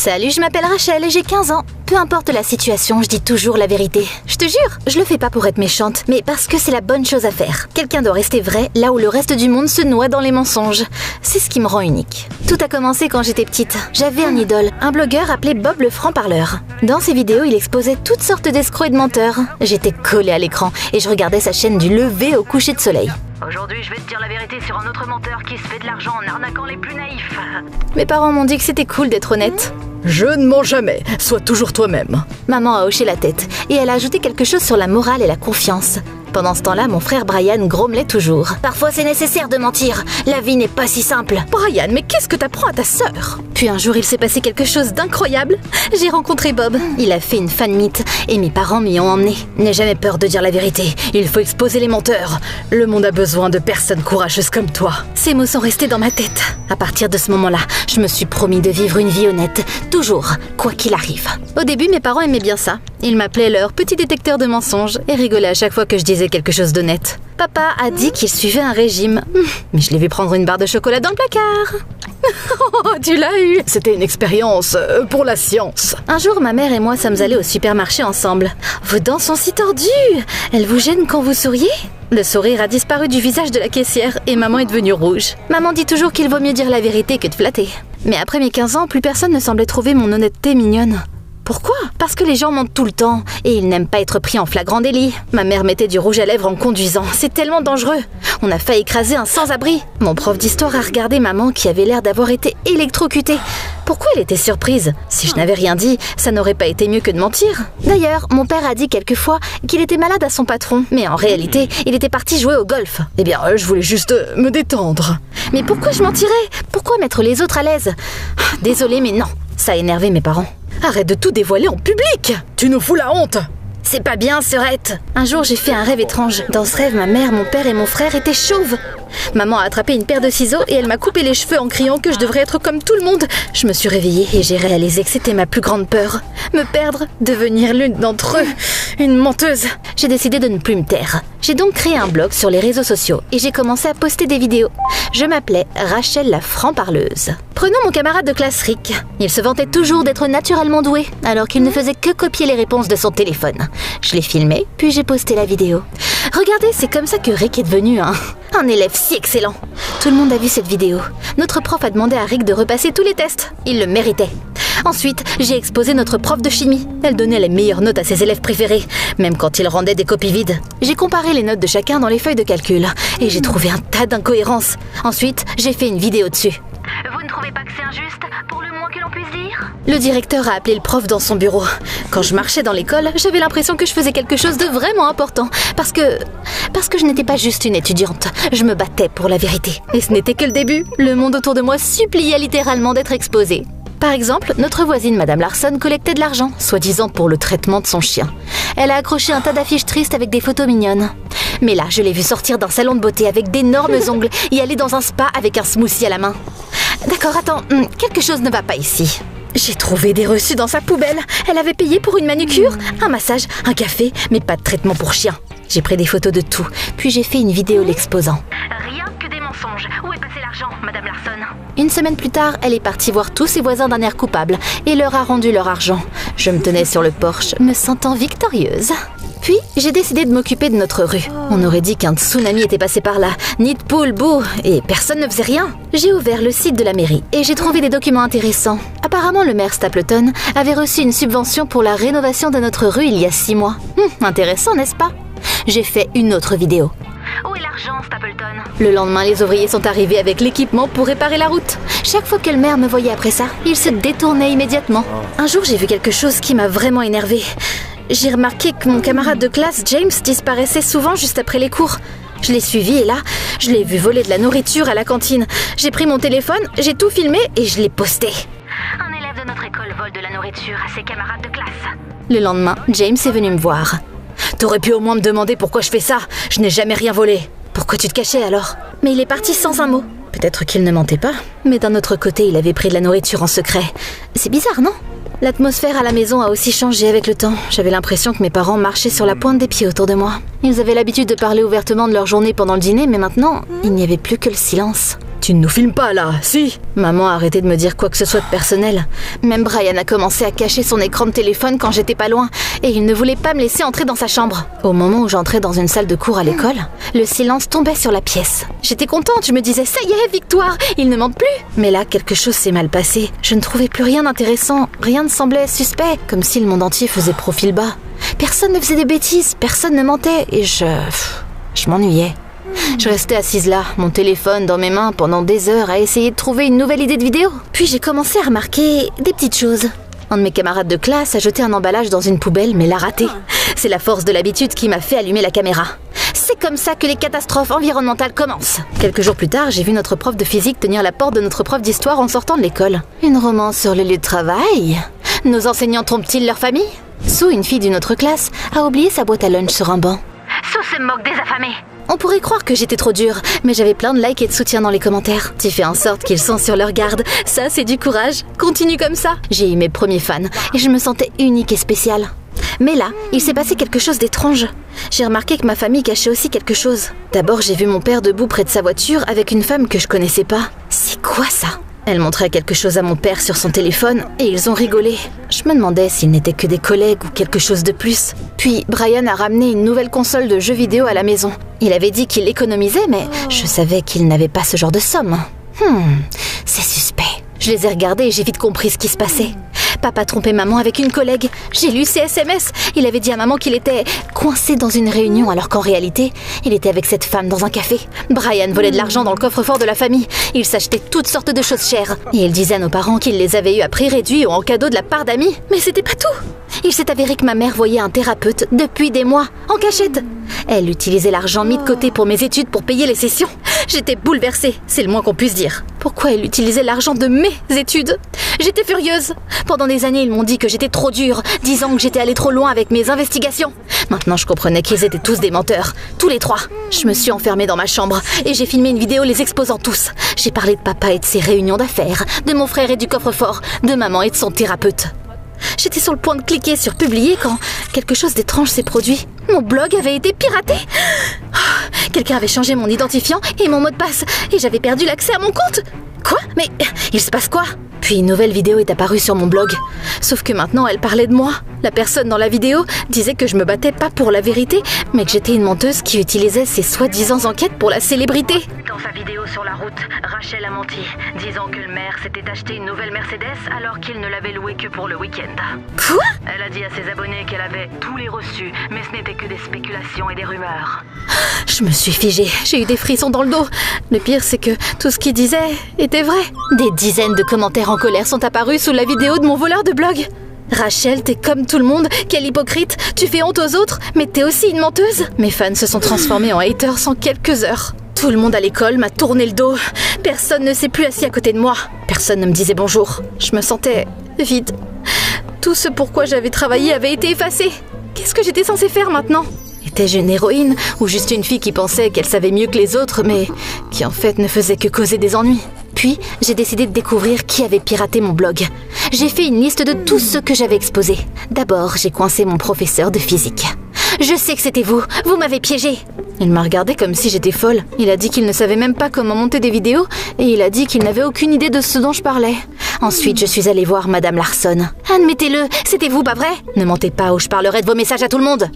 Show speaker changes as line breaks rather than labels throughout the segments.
Salut, je m'appelle Rachel et j'ai 15 ans. Peu importe la situation, je dis toujours la vérité. Je te jure, je le fais pas pour être méchante, mais parce que c'est la bonne chose à faire. Quelqu'un doit rester vrai là où le reste du monde se noie dans les mensonges. C'est ce qui me rend unique. Tout a commencé quand j'étais petite. J'avais un idole, un blogueur appelé Bob le franc-parleur. Dans ses vidéos, il exposait toutes sortes d'escrocs et de menteurs. J'étais collée à l'écran et je regardais sa chaîne du lever au coucher de soleil.
Aujourd'hui, je vais te dire la vérité sur un autre menteur qui se fait de l'argent en arnaquant les plus naïfs.
Mes parents m'ont dit que c'était cool d'être honnête.
Je ne mens jamais, sois toujours toi-même.
Maman a hoché la tête et elle a ajouté quelque chose sur la morale et la confiance. Pendant ce temps-là, mon frère Brian grommelait toujours. Parfois c'est nécessaire de mentir, la vie n'est pas si simple.
Brian, mais qu'est-ce que t'apprends à ta sœur?
Puis un jour il s'est passé quelque chose d'incroyable. J'ai rencontré Bob, il a fait une fan meet et mes parents m'y ont emmené. N'aie jamais peur de dire la vérité, il faut exposer les menteurs. Le monde a besoin de personnes courageuses comme toi. Ces mots sont restés dans ma tête. À partir de ce moment-là, je me suis promis de vivre une vie honnête, toujours, quoi qu'il arrive. Au début, mes parents aimaient bien ça. Ils m'appelaient leur petit détecteur de mensonges et rigolaient à chaque fois que je disais quelque chose d'honnête. Papa a dit qu'il suivait un régime, mais je l'ai vu prendre une barre de chocolat dans le placard.
Oh, tu l'as eu. C'était une expérience pour la science.
Un jour, ma mère et moi sommes allés au supermarché ensemble. Vos dents sont si tordues. Elles vous gênent quand vous souriez? Le sourire a disparu du visage de la caissière et maman est devenue rouge. Maman dit toujours qu'il vaut mieux dire la vérité que de flatter. Mais après mes 15 ans, plus personne ne semblait trouver mon honnêteté mignonne. Pourquoi? Parce que les gens mentent tout le temps et ils n'aiment pas être pris en flagrant délit. Ma mère mettait du rouge à lèvres en conduisant. C'est tellement dangereux. On a failli écraser un sans-abri. Mon prof d'histoire a regardé maman qui avait l'air d'avoir été électrocutée. Pourquoi elle était surprise? Si je n'avais rien dit, ça n'aurait pas été mieux que de mentir. D'ailleurs, mon père a dit quelquefois qu'il était malade à son patron. Mais en réalité, il était parti jouer au golf.
Eh bien, je voulais juste me détendre.
Mais pourquoi je mentirais? Pourquoi mettre les autres à l'aise? Désolée, mais non. Ça a énervé mes parents.
Arrête de tout dévoiler en public! Tu nous fous la honte!
C'est pas bien, sœurette. Un jour, j'ai fait un rêve étrange. Dans ce rêve, ma mère, mon père et mon frère étaient chauves. Maman a attrapé une paire de ciseaux et elle m'a coupé les cheveux en criant que je devrais être comme tout le monde. Je me suis réveillée et j'ai réalisé que c'était ma plus grande peur. Me perdre, devenir l'une d'entre eux, une menteuse. J'ai décidé de ne plus me taire. J'ai donc créé un blog sur les réseaux sociaux et j'ai commencé à poster des vidéos. Je m'appelais Rachel la franc-parleuse. Prenons mon camarade de classe Rick. Il se vantait toujours d'être naturellement doué, alors qu'il ne faisait que copier les réponses de son téléphone. Je l'ai filmé, puis j'ai posté la vidéo. Regardez, c'est comme ça que Rick est devenu un élève si excellent. Tout le monde a vu cette vidéo. Notre prof a demandé à Rick de repasser tous les tests. Il le méritait. Ensuite, j'ai exposé notre prof de chimie. Elle donnait les meilleures notes à ses élèves préférés, même quand ils rendaient des copies vides. J'ai comparé les notes de chacun dans les feuilles de calcul et j'ai trouvé un tas d'incohérences. Ensuite, j'ai fait une vidéo dessus.
Vous ne trouvez pas que c'est injuste, pour le moins que l'on puisse dire?
Le directeur a appelé le prof dans son bureau. Quand je marchais dans l'école, j'avais l'impression que je faisais quelque chose de vraiment important. Parce que je n'étais pas juste une étudiante. Je me battais pour la vérité. Et ce n'était que le début. Le monde autour de moi suppliait littéralement d'être exposé. Par exemple, notre voisine Madame Larson collectait de l'argent, soi-disant pour le traitement de son chien. Elle a accroché un tas d'affiches tristes avec des photos mignonnes. Mais là, je l'ai vue sortir d'un salon de beauté avec d'énormes ongles et aller dans un spa avec un smoothie à la main. D'accord, attends, quelque chose ne va pas ici. J'ai trouvé des reçus dans sa poubelle. Elle avait payé pour une manucure, un massage, un café, mais pas de traitement pour chien. J'ai pris des photos de tout, puis j'ai fait une vidéo l'exposant.
Rien que des mensonges. Où est passé l'argent, Madame Larson?
Une semaine plus tard, elle est partie voir tous ses voisins d'un air coupable et leur a rendu leur argent. Je me tenais sur le porche, me sentant victorieuse. Puis, j'ai décidé de m'occuper de notre rue. On aurait dit qu'un tsunami était passé par là. Nid de poule, bouh, et personne ne faisait rien. J'ai ouvert le site de la mairie et j'ai trouvé des documents intéressants. Apparemment, le maire Stapleton avait reçu une subvention pour la rénovation de notre rue il y a 6 mois. Intéressant, n'est-ce pas? J'ai fait une autre vidéo.
Où est l'argent, Stapleton?
Le lendemain, les ouvriers sont arrivés avec l'équipement pour réparer la route. Chaque fois que le maire me voyait après ça, il se détournait immédiatement. Un jour, j'ai vu quelque chose qui m'a vraiment énervée. J'ai remarqué que mon camarade de classe, James, disparaissait souvent juste après les cours. Je l'ai suivi et là, je l'ai vu voler de la nourriture à la cantine. J'ai pris mon téléphone, j'ai tout filmé et je l'ai posté.
Un élève de notre école vole de la nourriture à ses camarades de classe.
Le lendemain, James est venu me voir.
T'aurais pu au moins me demander pourquoi je fais ça. Je n'ai jamais rien volé.
Pourquoi tu te cachais alors? Mais il est parti sans un mot. Peut-être qu'il ne mentait pas, mais d'un autre côté, il avait pris de la nourriture en secret. C'est bizarre, non? L'atmosphère à la maison a aussi changé avec le temps. J'avais l'impression que mes parents marchaient sur la pointe des pieds autour de moi. Ils avaient l'habitude de parler ouvertement de leur journée pendant le dîner, mais maintenant, il n'y avait plus que le silence.
Tu ne nous filmes pas là, si?
Maman a arrêté de me dire quoi que ce soit de personnel. Même Brian a commencé à cacher son écran de téléphone quand j'étais pas loin et il ne voulait pas me laisser entrer dans sa chambre. Au moment où j'entrais dans une salle de cours à l'école, le silence tombait sur la pièce. J'étais contente, je me disais ça y est, victoire, ils ne mentent plus. Mais là, quelque chose s'est mal passé. Je ne trouvais plus rien d'intéressant, rien ne semblait suspect, comme si le monde entier faisait profil bas. Personne ne faisait des bêtises, personne ne mentait et je m'ennuyais. Je restais assise là, mon téléphone dans mes mains pendant des heures à essayer de trouver une nouvelle idée de vidéo. Puis j'ai commencé à remarquer des petites choses. Un de mes camarades de classe a jeté un emballage dans une poubelle mais l'a raté. C'est la force de l'habitude qui m'a fait allumer la caméra. C'est comme ça que les catastrophes environnementales commencent. Quelques jours plus tard, j'ai vu notre prof de physique tenir la porte de notre prof d'histoire en sortant de l'école. Une romance sur le lieu de travail? Nos enseignants trompent-ils leur famille? Sue, une fille d'une autre classe, a oublié sa boîte à lunch sur un banc.
Sue se moque des affamés.
On pourrait croire que j'étais trop dure, mais j'avais plein de likes et de soutien dans les commentaires. Tu fais en sorte qu'ils sont sur leur garde. Ça, c'est du courage. Continue comme ça. J'ai eu mes premiers fans et je me sentais unique et spéciale. Mais là, il s'est passé quelque chose d'étrange. J'ai remarqué que ma famille cachait aussi quelque chose. D'abord, j'ai vu mon père debout près de sa voiture avec une femme que je connaissais pas. C'est quoi ça ? Elle montrait quelque chose à mon père sur son téléphone et ils ont rigolé. Je me demandais s'ils n'étaient que des collègues ou quelque chose de plus. Puis Brian a ramené une nouvelle console de jeux vidéo à la maison. Il avait dit qu'il économisait, mais je savais qu'il n'avait pas ce genre de somme. C'est suspect. Je les ai regardés et j'ai vite compris ce qui se passait. Papa trompait maman avec une collègue. J'ai lu ses SMS. Il avait dit à maman qu'il était coincé dans une réunion alors qu'en réalité, il était avec cette femme dans un café. Brian volait de l'argent dans le coffre-fort de la famille. Il s'achetait toutes sortes de choses chères. Et il disait à nos parents qu'il les avait eues à prix réduit ou en cadeau de la part d'amis. Mais c'était pas tout. Il s'est avéré que ma mère voyait un thérapeute depuis des mois, en cachette. Elle utilisait l'argent mis de côté pour mes études pour payer les sessions. J'étais bouleversée, c'est le moins qu'on puisse dire. Pourquoi elle utilisait l'argent de mes études? J'étais furieuse. Pendant des années, ils m'ont dit que j'étais trop dure, disant que j'étais allée trop loin avec mes investigations. Maintenant, je comprenais qu'ils étaient tous des menteurs, tous les trois. Je me suis enfermée dans ma chambre et j'ai filmé une vidéo les exposant tous. J'ai parlé de papa et de ses réunions d'affaires, de mon frère et du coffre-fort, de maman et de son thérapeute. J'étais sur le point de cliquer sur publier quand quelque chose d'étrange s'est produit. Mon blog avait été piraté. Quelqu'un avait changé mon identifiant et mon mot de passe et j'avais perdu l'accès à mon compte. Quoi? Mais il se passe quoi? Puis une nouvelle vidéo est apparue sur mon blog. Sauf que maintenant, elle parlait de moi. La personne dans la vidéo disait que je me battais pas pour la vérité, mais que j'étais une menteuse qui utilisait ses soi-disant enquêtes pour la célébrité.
Dans sa vidéo sur la route, Rachel a menti, disant que le maire s'était acheté une nouvelle Mercedes alors qu'il ne l'avait louée que pour le week-end.
Quoi?
Elle a dit à ses abonnés qu'elle avait tous les reçus, mais ce n'était que des spéculations et des rumeurs.
Je me suis figée, j'ai eu des frissons dans le dos. Le pire, c'est que tout ce qu'il disait était vrai. Des dizaines de commentaires en colère sont apparus sous la vidéo de mon voleur de blog. Rachel, t'es comme tout le monde, quelle hypocrite, tu fais honte aux autres, mais t'es aussi une menteuse. Mes fans se sont transformés en haters en quelques heures. Tout le monde à l'école m'a tourné le dos. Personne ne s'est plus assis à côté de moi. Personne ne me disait bonjour. Je me sentais vide. Tout ce pourquoi j'avais travaillé avait été effacé. Qu'est-ce que j'étais censée faire maintenant ? Étais-je une héroïne ou juste une fille qui pensait qu'elle savait mieux que les autres, mais qui en fait ne faisait que causer des ennuis ? Puis, j'ai décidé de découvrir qui avait piraté mon blog. J'ai fait une liste de tous ceux que j'avais exposés. D'abord, j'ai coincé mon professeur de physique. Je sais que c'était vous m'avez piégée. Il m'a regardé comme si j'étais folle. Il a dit qu'il ne savait même pas comment monter des vidéos et il a dit qu'il n'avait aucune idée de ce dont je parlais. Ensuite, je suis allée voir Madame Larson. Admettez-le, c'était vous, pas vrai? Ne mentez pas ou je parlerai de vos messages à tout le monde.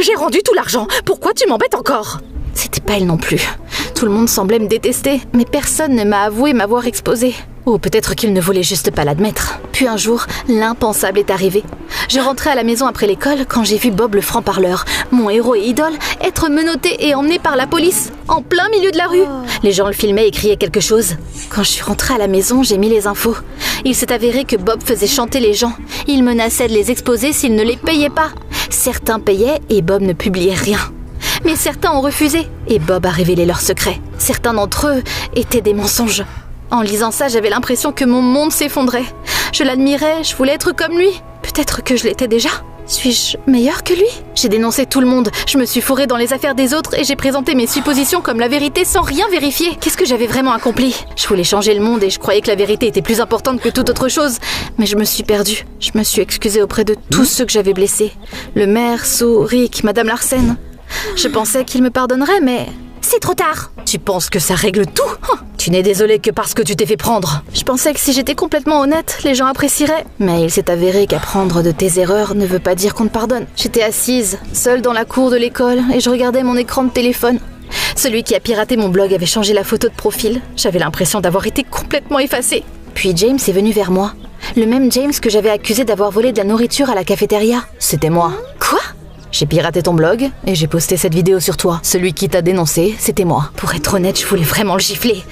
J'ai rendu tout l'argent, pourquoi tu m'embêtes encore? C'était pas elle non plus. Tout le monde semblait me détester, mais personne ne m'a avoué m'avoir exposée. Ou peut-être qu'il ne voulait juste pas l'admettre. Puis un jour, l'impensable est arrivé. Je rentrais à la maison après l'école quand j'ai vu Bob le franc-parleur, mon héros et idole, être menotté et emmené par la police, en plein milieu de la rue. Les gens le filmaient et criaient quelque chose. Quand je suis rentrée à la maison, j'ai mis les infos. Il s'est avéré que Bob faisait chanter les gens. Il menaçait de les exposer s'ils ne les payaient pas. Certains payaient et Bob ne publiait rien. Mais certains ont refusé et Bob a révélé leurs secrets. Certains d'entre eux étaient des mensonges. En lisant ça, j'avais l'impression que mon monde s'effondrait. Je l'admirais, je voulais être comme lui. Peut-être que je l'étais déjà. Suis-je meilleure que lui? J'ai dénoncé tout le monde, je me suis fourrée dans les affaires des autres et j'ai présenté mes suppositions comme la vérité sans rien vérifier. Qu'est-ce que j'avais vraiment accompli? Je voulais changer le monde et je croyais que la vérité était plus importante que toute autre chose. Mais je me suis perdue. Je me suis excusée auprès de tous ceux que j'avais blessés. Le maire, Sue, Rick, Madame Larsen. Je pensais qu'ils me pardonneraient, mais... C'est trop tard. Tu penses que ça règle tout? Tu
Tu n'es désolée que parce que tu t'es fait prendre.
Je pensais que si j'étais complètement honnête, les gens apprécieraient. Mais il s'est avéré qu'apprendre de tes erreurs ne veut pas dire qu'on te pardonne. J'étais assise, seule dans la cour de l'école, et je regardais mon écran de téléphone. Celui qui a piraté mon blog avait changé la photo de profil. J'avais l'impression d'avoir été complètement effacée. Puis James est venu vers moi. Le même James que j'avais accusé d'avoir volé de la nourriture à la cafétéria. C'était moi. Quoi ? J'ai piraté ton blog et j'ai posté cette vidéo sur toi. Celui qui t'a dénoncé, c'était moi. Pour être honnête, je voulais vraiment le gifler.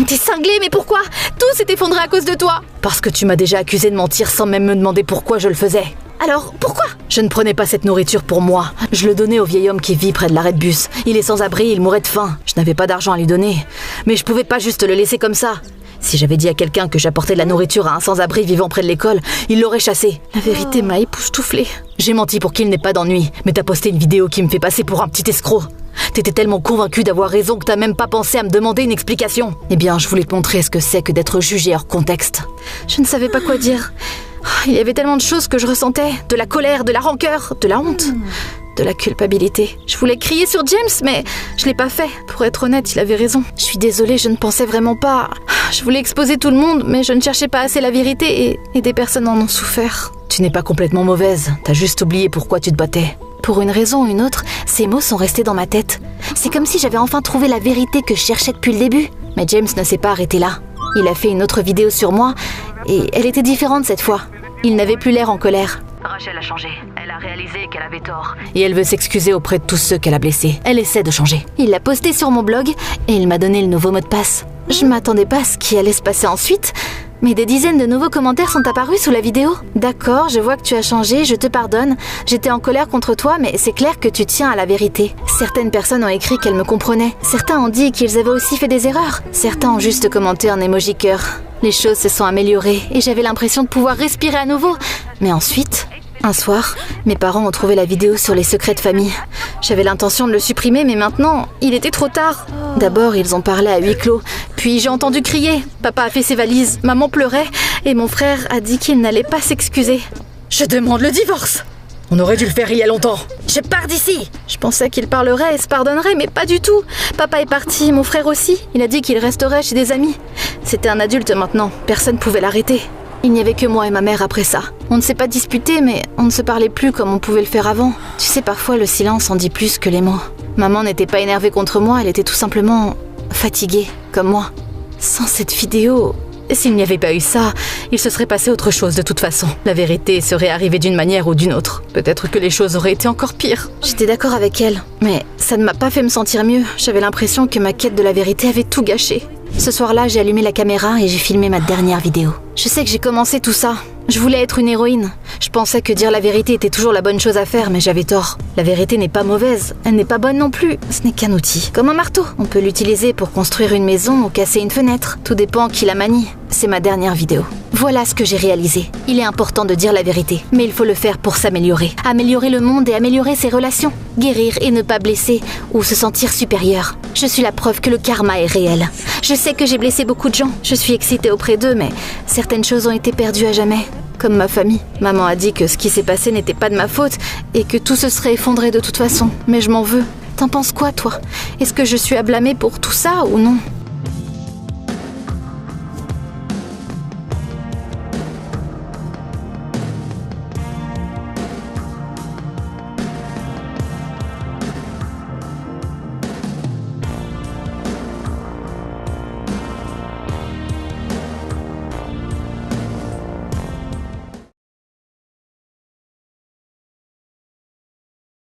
T'es cinglé, mais pourquoi ? Tout s'est effondré à cause de toi. Parce que tu m'as déjà accusé de mentir sans même me demander pourquoi je le faisais. Alors, pourquoi ? Je ne prenais pas cette nourriture pour moi. Je le donnais au vieil homme qui vit près de l'arrêt de bus. Il est sans abri, il mourrait de faim. Je n'avais pas d'argent à lui donner. Mais je pouvais pas juste le laisser comme ça. Si j'avais dit à quelqu'un que j'apportais de la nourriture à un sans-abri vivant près de l'école, il l'aurait chassé. La vérité m'a époustouflée. J'ai menti pour qu'il n'ait pas d'ennui, mais t'as posté une vidéo qui me fait passer pour un petit escroc. T'étais tellement convaincu d'avoir raison que t'as même pas pensé à me demander une explication. Eh bien, je voulais te montrer ce que c'est que d'être jugé hors contexte. Je ne savais pas quoi dire. Il y avait tellement de choses que je ressentais. De la colère, de la rancœur, de la honte, de la culpabilité. Je voulais crier sur James, mais je l'ai pas fait. Pour être honnête, il avait raison. Je suis désolée, je ne pensais vraiment pas... Je voulais exposer tout le monde, mais je ne cherchais pas assez la vérité et des personnes en ont souffert. Tu n'es pas complètement mauvaise, t'as juste oublié pourquoi tu te battais. Pour une raison ou une autre, ces mots sont restés dans ma tête. C'est comme si j'avais enfin trouvé la vérité que je cherchais depuis le début. Mais James ne s'est pas arrêté là. Il a fait une autre vidéo sur moi et elle était différente cette fois. Il n'avait plus l'air en colère.
Rachel a changé. Elle a réalisé qu'elle avait tort.
Et elle veut s'excuser auprès de tous ceux qu'elle a blessés. Elle essaie de changer.
Il l'a posté sur mon blog et il m'a donné le nouveau mot de passe. Je m'attendais pas à ce qui allait se passer ensuite, mais des dizaines de nouveaux commentaires sont apparus sous la vidéo. D'accord, je vois que tu as changé, je te pardonne. J'étais en colère contre toi, mais c'est clair que tu tiens à la vérité. Certaines personnes ont écrit qu'elles me comprenaient. Certains ont dit qu'ils avaient aussi fait des erreurs. Certains ont juste commenté en emoji cœur. Les choses se sont améliorées et j'avais l'impression de pouvoir respirer à nouveau. Mais ensuite... Un soir, mes parents ont trouvé la vidéo sur les secrets de famille. J'avais l'intention de le supprimer, mais maintenant, il était trop tard. D'abord, ils ont parlé à huis clos, puis j'ai entendu crier. Papa a fait ses valises, maman pleurait, et mon frère a dit qu'il n'allait pas s'excuser.
Je demande le divorce. On aurait dû le faire il y a longtemps.
Je pars d'ici. Je pensais qu'il parlerait et se pardonnerait, mais pas du tout. Papa est parti, mon frère aussi. Il a dit qu'il resterait chez des amis. C'était un adulte maintenant, personne pouvait l'arrêter. Il n'y avait que moi et ma mère après ça. On ne s'est pas disputé, mais on ne se parlait plus comme on pouvait le faire avant. Tu sais, parfois le silence en dit plus que les mots. Maman n'était pas énervée contre moi, elle était tout simplement fatiguée, comme moi. Sans cette vidéo...
S'il n'y avait pas eu ça, il se serait passé autre chose de toute façon. La vérité serait arrivée d'une manière ou d'une autre. Peut-être que les choses auraient été encore pires.
J'étais d'accord avec elle, mais ça ne m'a pas fait me sentir mieux. J'avais l'impression que ma quête de la vérité avait tout gâché. Ce soir-là, j'ai allumé la caméra et j'ai filmé ma dernière vidéo. Je sais que j'ai commencé tout ça. Je voulais être une héroïne. Je pensais que dire la vérité était toujours la bonne chose à faire, mais j'avais tort. La vérité n'est pas mauvaise, elle n'est pas bonne non plus. Ce n'est qu'un outil, comme un marteau. On peut l'utiliser pour construire une maison ou casser une fenêtre. Tout dépend qui la manie. C'est ma dernière vidéo. Voilà ce que j'ai réalisé. Il est important de dire la vérité, mais il faut le faire pour s'améliorer. Améliorer le monde et améliorer ses relations. Guérir et ne pas blesser ou se sentir supérieur. Je suis la preuve que le karma est réel. Je sais que j'ai blessé beaucoup de gens. Je suis excitée auprès d'eux, mais certaines choses ont été perdues à jamais. Comme ma famille. Maman a dit que ce qui s'est passé n'était pas de ma faute et que tout se serait effondré de toute façon. Mais je m'en veux. T'en penses quoi, toi ? Est-ce que je suis à blâmer pour tout ça ou non ?